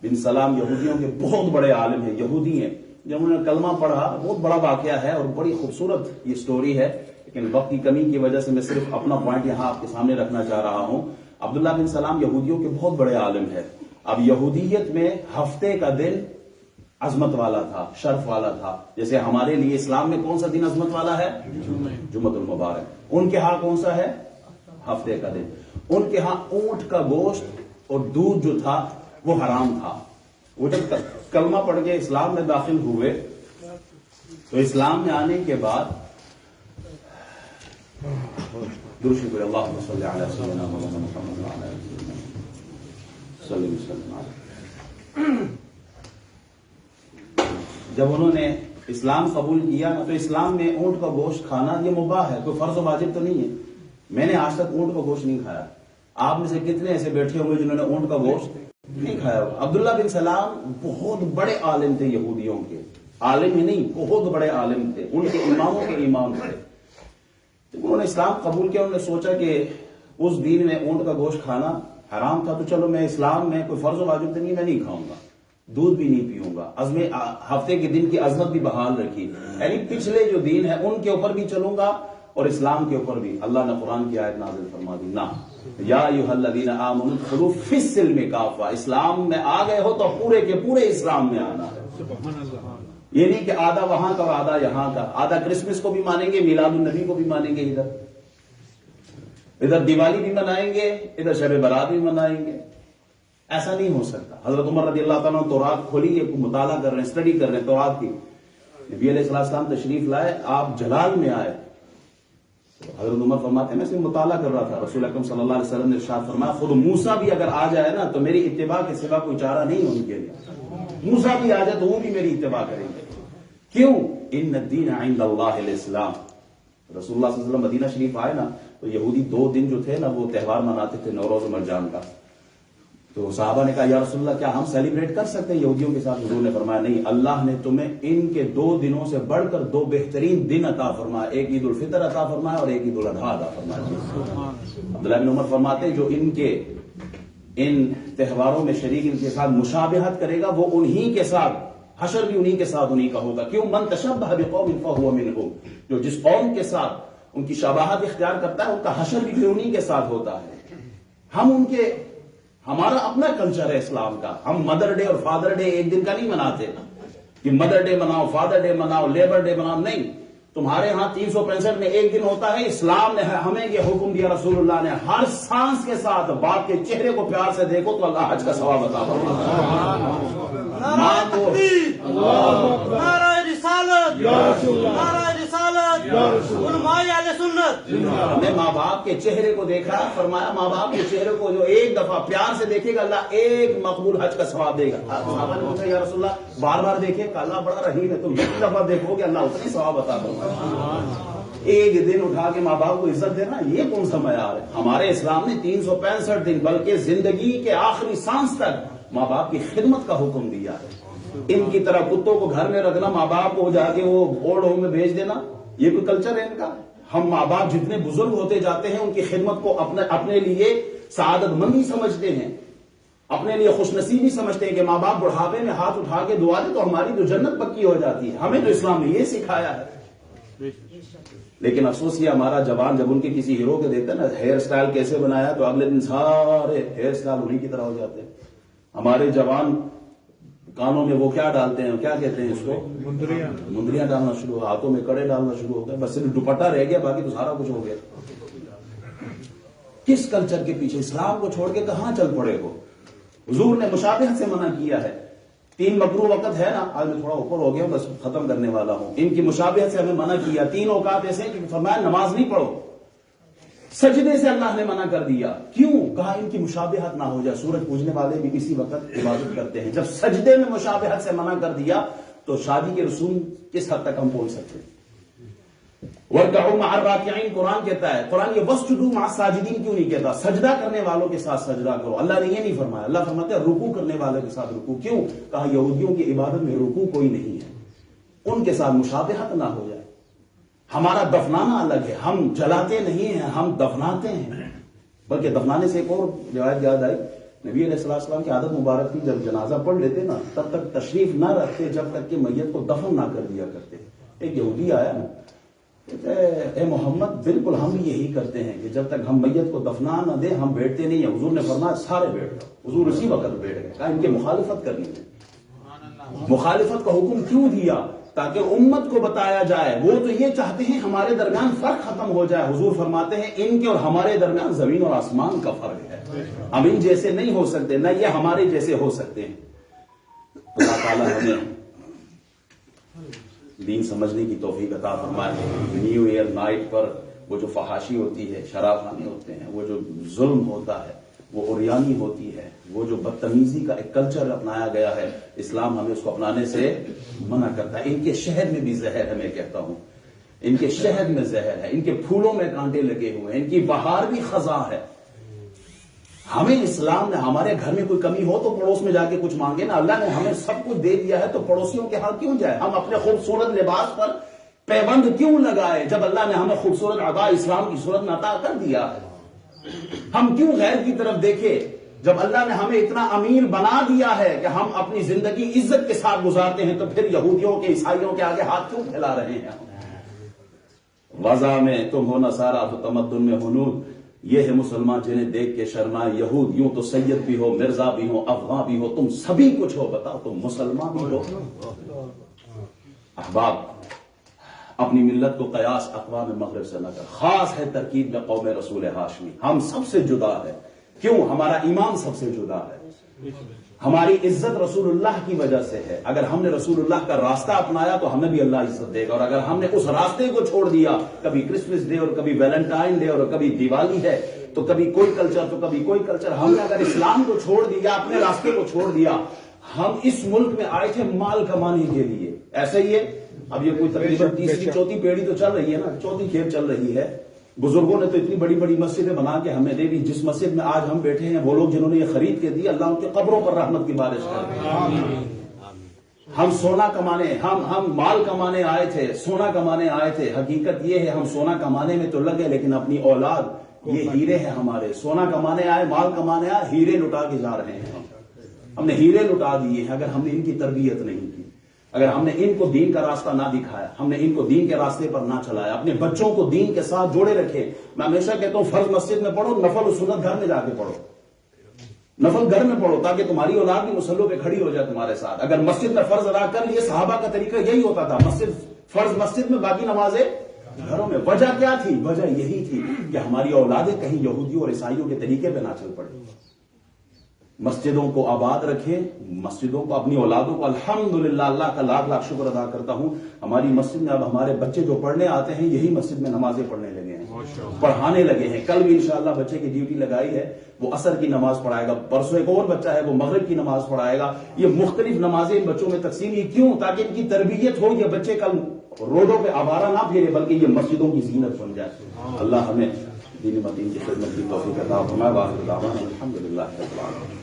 بن سلام یہودیوں کے بہت بڑے عالم ہیں، یہودی ہیں. جب انہوں نے کلمہ پڑھا، بہت بڑا واقعہ ہے اور بڑی خوبصورت یہ سٹوری ہے، لیکن وقت کی کمی کی وجہ سے میں صرف اپنا پوائنٹ یہاں آپ کے سامنے رکھنا چاہ رہا ہوں. عبداللہ بن سلام یہودیوں کے بہت بڑے عالم ہے. اب یہودیت میں ہفتے کا دن عظمت والا تھا، شرف والا تھا. جیسے ہمارے لیے اسلام میں کون سا دن عظمت والا ہے؟ جمعۃ المبارک. ان کے ہاں کون سا ہے؟ ہفتے کا دن. ان کے ہاں اونٹ کا گوشت اور دودھ جو تھا وہ حرام تھا. وہ جب کلمہ پڑھ کے اسلام میں داخل ہوئے تو اسلام میں آنے کے بعد درود شریف اللہم صلی علی سیدنا محمد وعلی آلہ سیدنا صلی اللہ علیہ وسلم. جب انہوں نے اسلام قبول کیا نا تو اسلام میں اونٹ کا گوشت کھانا یہ مباح ہے، کوئی فرض و واجب تو نہیں ہے. میں نے آج تک اونٹ کا گوشت نہیں کھایا. آپ میں سے کتنے ایسے بیٹھے ہوئے جنہوں نے اونٹ کا گوشت نہیں کھایا؟ عبداللہ بن سلام بہت بڑے عالم تھے یہودیوں کے، عالم ہی نہیں بہت بڑے عالم تھے، ان کے اماموں کے امام تھے. انہوں نے اسلام قبول کیا، انہوں نے سوچا کہ اس دین میں اونٹ کا گوشت کھانا حرام تھا، تو چلو میں اسلام میں کوئی فرض و واجب تو نہیں، میں نہیں کھاؤں گا، دودھ بھی نہیں پیوں گا. عزم ہفتے کے دن کی عظمت بھی بحال رکھی، یعنی پچھلے جو دین ہے ان کے اوپر بھی چلوں گا اور اسلام کے اوپر بھی. اللہ نے قرآن کی آیت نازل فرما دی، نہ یا ایھا الذین آمنوا ادخلوا فی السلم کافہ، اسلام میں آ گئے ہو تو پورے کے پورے اسلام میں آنا ہے. یہ نہیں کہ آدھا وہاں کا اور آدھا یہاں کا، آدھا کرسمس کو بھی مانیں گے، میلاد النبی کو بھی مانیں گے، ادھر دیوالی بھی منائیں گے، ادھر شب برات بھی منائیں گے. ایسا نہیں ہو سکتا. حضرت عمر رضی اللہ تعالیٰ تورات کھولی، یہ مطالعہ کر رہے ہیں، اسٹڈی کر رہے ہیں تورات کی. نبی علیہ السلام تشریف لائے، آپ جلال میں آئے. حضرت عمر فرماتے ہیں میں صرف مطالعہ کر رہا تھا. رسول اکرم صلی اللہ علیہ وسلم نے ارشاد فرمایا خود موسیٰ بھی اگر آ جائے نا تو میری اتباع کے سوا کوئی چارہ نہیں ان کے لیے. موسیٰ بھی آ جائے تو وہ بھی میری اتباع کریں گے. کیوں؟ ان الدین عند اللہ الاسلام. رسول اللہ صلی اللہ علیہ وسلم مدینہ شریف آئے نا تو یہودی 2 دن جو تھے نا وہ تہوار مناتے تھے، نوروز مرجان کا. تو صحابہ نے کہا یا رسول اللہ کیا ہم سیلیبریٹ کر سکتے ہیں یہودیوں کے ساتھ؟ حضور نے فرمایا نہیں، اللہ نے تمہیں ان کے 2 دنوں سے بڑھ کر 2 بہترین دن عطا فرمایا، ایک عید الفطر عطا فرمایا اور ایک عید الاضحیٰ عطا فرمایا. عبداللہ بن عمر فرماتے ہیں جو ان تہواروں میں شریک ان کے ساتھ مشابہت کرے گا وہ انہی کے ساتھ، حشر بھی انہی کے ساتھ انہی کا ہوگا. کیوں؟ من تشبہ بقوم فہو منہم، جو جس قوم کے ساتھ ان کی شباہت اختیار کرتا ہے ان کا حشر بھی انہی کے ساتھ ہوتا ہے. ہم ہمارا اپنا کلچر ہے اسلام کا. ہم مدر ڈے اور فادر ڈے ایک دن کا نہیں مناتے کہ مدر ڈے مناؤ، فادر ڈے مناؤ، لیبر ڈے مناؤ. نہیں، تمہارے ہاں 365 میں ایک دن ہوتا ہے. اسلام نے ہمیں یہ حکم دیا، رسول اللہ نے، ہر سانس کے ساتھ باپ کے چہرے کو پیار سے دیکھو تو اللہ حج کا ثواب عطا فرمائے. ہمیں ماں باپ کے چہرے کو دیکھا، فرمایا ماں باپ کے چہرے کو جو ایک دفعہ پیار سے دیکھے گا اللہ ایک مقبول حج کا ثواب دے گا. صحابہ نے پوچھا یا رسول اللہ بار بار دیکھے؟ کہ اللہ بڑا رحیم ہے، تم ایک دفعہ دیکھو گے اللہ اتنی ثواب عطا فرمائے. ایک دن اٹھا کے ماں باپ کو عزت دینا یہ کون سا معیار ہے؟ ہمارے اسلام نے 365 دن بلکہ زندگی کے آخری سانس تک ماں باپ کی خدمت کا حکم دیا ہے. ان کی طرح کتوں کو گھر میں رکھنا، ماں باپ کو جا کے وہ اولڈ ہوم میں بھیج دینا، یہ کوئی کلچر ہے ان کا؟ ہم ماں باپ جتنے بزرگ ہوتے جاتے ہیں ان کی خدمت کو اپنے لیے سعادت مندی سمجھتے ہیں، اپنے لیے خوش نصیبی سمجھتے ہیں کہ ماں باپ بڑھاپے میں ہاتھ اٹھا کے دعا دے تو ہماری تو جنت پکی ہو جاتی ہے. ہمیں تو اسلام نے یہ سکھایا ہے. لیکن افسوس یہ ہمارا جوان جب ان کے کسی ہیرو کے دیکھتا ہے نا ہیئر سٹائل کیسے بنایا تو اگلے دن سارے ہیئر سٹائل انہی کی طرح ہو جاتے ہیں. ہمارے جوان کانوں میں وہ کیا ڈالتے ہیں، کیا کہتے ہیں اس کو، مندریاں ڈالنا شروع ہو، ہاتھوں میں کڑے ڈالنا شروع ہو گئے، بس صرف دوپٹہ رہ گیا باقی تو سارا کچھ ہو گیا. کس کلچر کے پیچھے؟ اسلام کو چھوڑ کے کہاں چل پڑے ہو؟ حضور نے مشابہت سے منع کیا ہے. 3 مکروہ وقت ہے نا، آج میں تھوڑا اوپر ہو گیا بس ختم کرنے والا ہوں. ان کی مشابہت سے ہمیں منع کیا. 3 اوقات ایسے کہ فرمایا نماز نہیں پڑھو. سجدے سے اللہ نے منع کر دیا. کیوں؟ کہا ان کی مشابہت نہ ہو جائے. سورج پوجنے والے بھی اسی وقت عبادت کرتے ہیں. جب سجدے میں مشابہت سے منع کر دیا تو شادی کے رسوم کس حد تک ہم پہنچ سکتے ہیں؟ وَارْكَعُوا مَعَ الرَّاكِعِينَ قرآن کہتا ہے. قرآن یہ وَاسْجُدُوا مَعَ السَّاجِدِينَ کیوں نہیں کہتا؟ سجدہ کرنے والوں کے ساتھ سجدہ کرو. اللہ نے یہ نہیں فرمایا. اللہ فرماتا ہے رکوع کرنے والوں کے ساتھ رکوع. کیوں؟ کہا یہودیوں کی عبادت میں رکوع کوئی نہیں ہے، ان کے ساتھ مشابہت نہ ہو جائے. ہمارا دفنانا الگ ہے، ہم جلاتے نہیں ہیں، ہم دفناتے ہیں. بلکہ دفنانے سے ایک اور روایت یاد آئی. نبی علیہ السلام کی عادت مبارک تھی جب جنازہ پڑھ لیتے نا تب تک تشریف نہ رکھتے جب تک کہ میت کو دفن نہ کر دیا کرتے. ایک یہودی آیا نا، اے محمد بالکل ہم بھی یہی کرتے ہیں کہ جب تک ہم میت کو دفنا نہ دیں ہم بیٹھتے نہیں ہیں. حضور نے فرمایا سارے بیٹھ جاؤ. حضور اسی وقت بیٹھ گئے. کہا ان کی مخالفت کرنی ہے. مخالفت کا حکم کیوں دیا؟ تاکہ امت کو بتایا جائے. وہ تو یہ چاہتے ہیں ہمارے درمیان فرق ختم ہو جائے. حضور فرماتے ہیں ان کے اور ہمارے درمیان زمین اور آسمان کا فرق ہے. ہم ان جیسے نہیں ہو سکتے، نہ یہ ہمارے جیسے ہو سکتے ہیں. اللہ تعالیٰ ہمیں دین سمجھنے کی توفیق عطا فرمائے. نیو ایئر نائٹ پر وہ جو فحاشی ہوتی ہے، شراب خانے ہوتے ہیں، وہ جو ظلم ہوتا ہے، وہ عریانی ہوتی ہے، وہ جو بدتمیزی کا ایک کلچر اپنایا گیا ہے، اسلام ہمیں اس کو اپنانے سے منع کرتا ہے. ان کے شہد میں بھی زہر ہے، میں کہتا ہوں ان کے شہد میں زہر ہے، ان کے پھولوں میں کانٹے لگے ہوئے ہیں، ان کی بہار بھی خزاں ہے. ہمیں اسلام نے، ہمارے گھر میں کوئی کمی ہو تو پڑوس میں جا کے کچھ مانگے نا. اللہ نے ہمیں سب کچھ دے دیا ہے تو پڑوسیوں کے ہاں کیوں جائے؟ ہم اپنے خوبصورت لباس پر پیبند کیوں لگائے جب اللہ نے ہمیں خوبصورت عطا اسلام کی صورت میں عطا کر دیا ہے؟ ہم کیوں غیر کی طرف دیکھے جب اللہ نے ہمیں اتنا امیر بنا دیا ہے کہ ہم اپنی زندگی عزت کے ساتھ گزارتے ہیں، تو پھر یہودیوں کے عیسائیوں کے آگے ہاتھ کیوں پھیلا رہے ہیں؟ وضع میں تم ہو نصارا تو تمدن میں ہنود. یہ ہے مسلمان جنہیں دیکھ کے شرمائے یہود. یوں تو سید بھی ہو، مرزا بھی ہو، افغان بھی ہو، تم سبھی کچھ ہو، بتاؤ تم مسلمان بھی ہو. احباب، اپنی ملت کو قیاس اقوام مغرب سے نہ کر. خاص ہے ترکیب میں قوم رسول ہاشمی. ہم سب سے جدا ہے. کیوں؟ ہمارا ایمان سب سے جدا ہے. ہماری عزت رسول اللہ کی وجہ سے ہے. اگر ہم نے رسول اللہ کا راستہ اپنایا تو ہمیں بھی اللہ عزت دے گا، اور اگر ہم نے اس راستے کو چھوڑ دیا، کبھی کرسمس ڈے اور کبھی ویلنٹائن ڈے اور کبھی دیوالی ہے تو کبھی کوئی کلچر تو کبھی کوئی کلچر، ہم نے اگر اسلام کو چھوڑ دیا، اپنے راستے کو چھوڑ دیا. ہم اس ملک میں آئے تھے مال کمانے کے لیے. ایسے ہی ہے. اب یہ کوئی تقریباً تیسری چوتھی پیڑھی تو چل رہی ہے نا، چوتھی کھیپ چل رہی ہے. بزرگوں نے تو اتنی بڑی بڑی مسجدیں بنا کے ہمیں دے دی. جس مسجد میں آج ہم بیٹھے ہیں وہ لوگ جنہوں نے یہ خرید کے دی، اللہ ان کے قبروں پر رحمت کی بارش کرے. ہم سونا کمانے، ہم مال کمانے آئے تھے، سونا کمانے آئے تھے. حقیقت یہ ہے ہم سونا کمانے میں تو لگے، لیکن اپنی اولاد یہ ہیرے ہیں ہمارے. سونا کمانے آئے، مال کمانے آئے، ہیرے لٹا کے جا رہے ہیں. ہم نے ہیرے لٹا دیے ہیں. اگر ہم نے ان کی تربیت نہیں کی، اگر ہم نے ان کو دین کا راستہ نہ دکھایا، ہم نے ان کو دین کے راستے پر نہ چلایا، اپنے بچوں کو دین کے ساتھ جوڑے رکھے. میں ہمیشہ کہتا ہوں فرض مسجد میں پڑھو، نفل و سنت گھر میں جا کے پڑھو. نفل گھر میں پڑھو تاکہ تمہاری اولاد بھی مسلوں پہ کھڑی ہو جائے تمہارے ساتھ. اگر مسجد میں فرض ادا کر لیے، صحابہ کا طریقہ یہی ہوتا تھا، فرض مسجد میں، باقی نمازیں گھروں میں. وجہ کیا تھی؟ وجہ یہی تھی کہ ہماری اولادیں کہیں یہودیوں اور عیسائیوں کے طریقے پہ نہ چل پڑے. مسجدوں کو آباد رکھیں، مسجدوں کو، اپنی اولادوں کو. الحمدللہ اللہ کا لاکھ لاکھ شکر ادا کرتا ہوں، ہماری مسجد میں اب ہمارے بچے جو پڑھنے آتے ہیں یہی مسجد میں نمازیں پڑھنے لگے ہیں، پڑھانے لگے ہیں. کل بھی انشاءاللہ بچے کی ڈیوٹی لگائی ہے، وہ عصر کی نماز پڑھائے گا. پرسوں ایک اور بچہ ہے وہ مغرب کی نماز پڑھائے گا. یہ مختلف نمازیں ان بچوں میں تقسیم. یہ کیوں؟ تاکہ ان کی تربیت ہو، یہ بچے کل روڈوں پہ آوارہ نہ پھیرے بلکہ یہ مسجدوں کی زینت بن جائے. اللہ ہمیں دین متین کی خدمت کی توفیق عطا فرمائے. واخر دعوانا الحمدللہ رب العالمین.